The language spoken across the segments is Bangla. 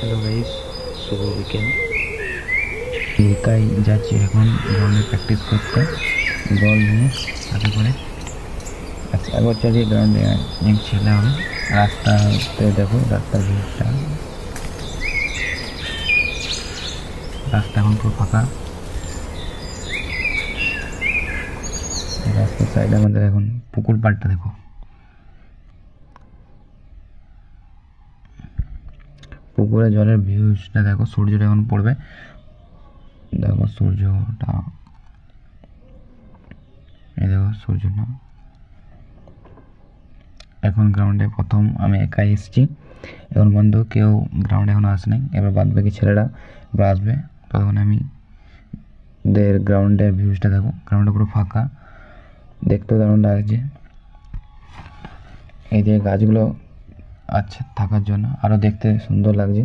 হ্যালো গাইস, শুভ বিকেল। একাই যাচ্ছি এখন গ্রাউন্ডে প্র্যাকটিস করতে, বল নিয়ে হাতে করে। আচ্ছা, একবার চালিয়ে গ্রাউন্ডে ছিলাম। রাস্তাতে দেখো, রাস্তার ভিউটা, রাস্তা এখন পুরো ফাঁকা। রাস্তার সাইডে আমাদের এখন পুকুর পাড়টা দেখো, পুকুরে জলের ভিউজটা দেখো। সূর্যটা এখন পড়বে, দেখো সূর্যটা, এই দেখো সূর্যটা। এখন গ্রাউন্ডে প্রথম আমি একাই এসেছি, এখন বন্ধু কেউ গ্রাউন্ডে এখনও আসে নাই। এবার বাদ বাকি ছেলেরা এবার আসবে, তখন আমি গ্রাউন্ডের ভিউজটা দেখো। গ্রাউন্ডটা পুরো ফাঁকা, দেখতেও দারুণ লাগছে। এই যে গাছগুলো আছে থাকার জন্য আরও দেখতে সুন্দর লাগছে।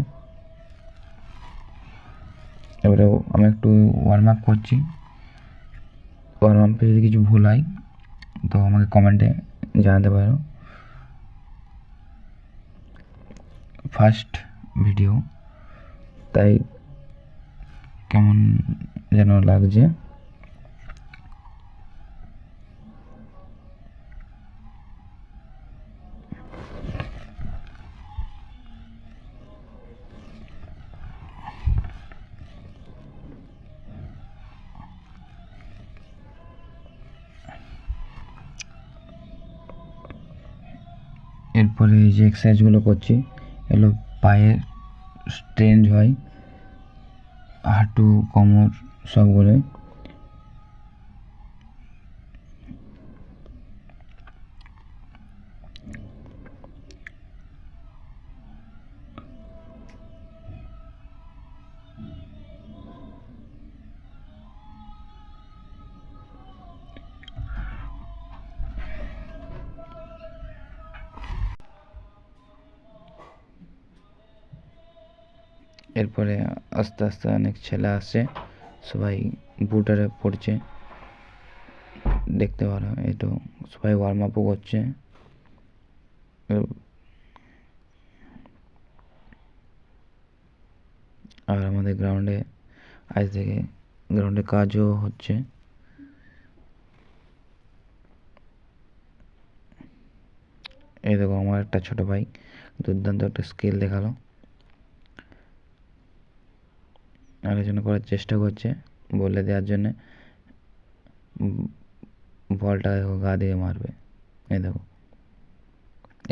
এবারে আমি একটু ওয়ার্ম আপ করছি। ওয়ার্ম আপে যদি কিছু ভুল হয় তো আমাকে কমেন্টে জানাতে পারো। ফার্স্ট ভিডিও, তাই কেমন যেন লাগছে। এরপরে এই যে এক্সারসাইজগুলো করছি, এগুলো পায়ের স্ট্রেঞ্জ হয়, হাঁটু কোমর সবগুলো। এরপরে আস্তে আস্তে অনেক ছেলে আসছে, সবাই বুটারে পড়ছে, দেখতে পারো। এই তো সবাই ওয়ার্ম আপও করছে। আর আমাদের গ্রাউন্ডে আজ থেকে গ্রাউন্ডে কাজও হচ্ছে। এই দেখো আমার একটা ছোট ভাই দুর্দান্ত একটা স্কিল দেখালো, আলোচনা করার চেষ্টা করছে বলে দেওয়ার জন্যে। বলটা দেখো গা দিয়ে মারবে। এই দেখো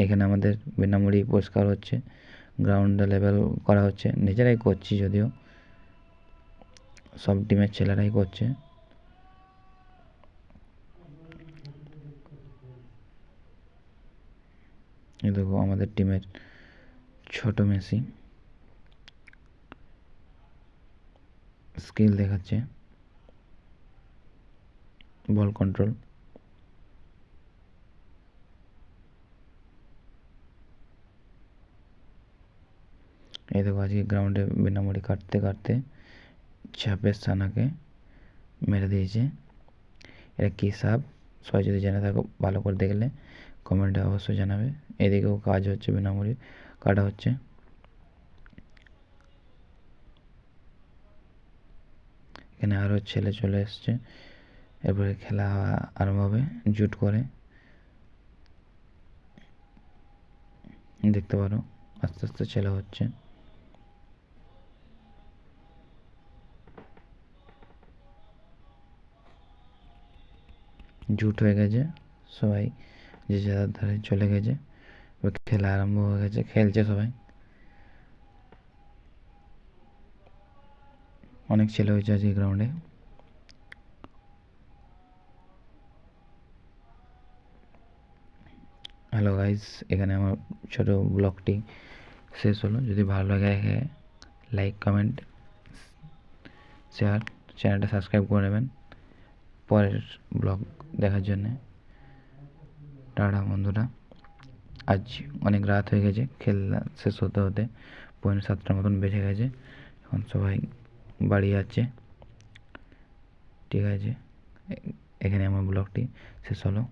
এখানে আমাদের বিনামূল্যে পুরস্কার হচ্ছে, গ্রাউন্ডে লেভেল করা হচ্ছে। নিজেরাই করছি, যদিও সব টিমের ছেলেরাই করছে। এই দেখো আমাদের টিমের ছোট মেসি স্কিল দেখাচ্ছে, বল কন্ট্রোল। এই দেখো আজকে গ্রাউন্ডে বিনামূল্যে কাটতে কাটতে ছাপের সানাকে মেরে দিয়েছে। এটা কী সাপ, সবাই যদি জেনে থাকো ভালো করে দেখলে কমেন্টে অবশ্যই জানাবে। এদিকেও কাজ হচ্ছে, বিনামূল্যে কাটা হচ্ছে। এখানে আরও ছেলে চলে এসছে, এরপরে খেলা আরম্ভ হবে জুট করে। দেখতে পারো আস্তে আস্তে ছেলে হচ্ছে। জুট হয়ে গেছে, সবাই যে যার ধারে চলে গেছে, খেলা আরম্ভ হয়ে গেছে, খেলছে সবাই। অনেক ছেলে হয়েছে আজকে গ্রাউন্ডে। হ্যালো গাইস, এখানে আমার ছোটো ব্লগটি শেষ হলো। যদি ভালো লাগে লাইক কমেন্ট শেয়ার, চ্যানেলটা সাবস্ক্রাইব করে নেবেন পরের ব্লগ দেখার জন্যে। টাটা বন্ধুরা, আজ অনেক রাত হয়ে গেছে, খেলা শেষ হতে হতে 6:45 মতন বেজে গেছে। এখন সবাই বাড়ি যাচ্ছে। ঠিক আছে, এখানে আমার ব্লগটি শেষ হলো।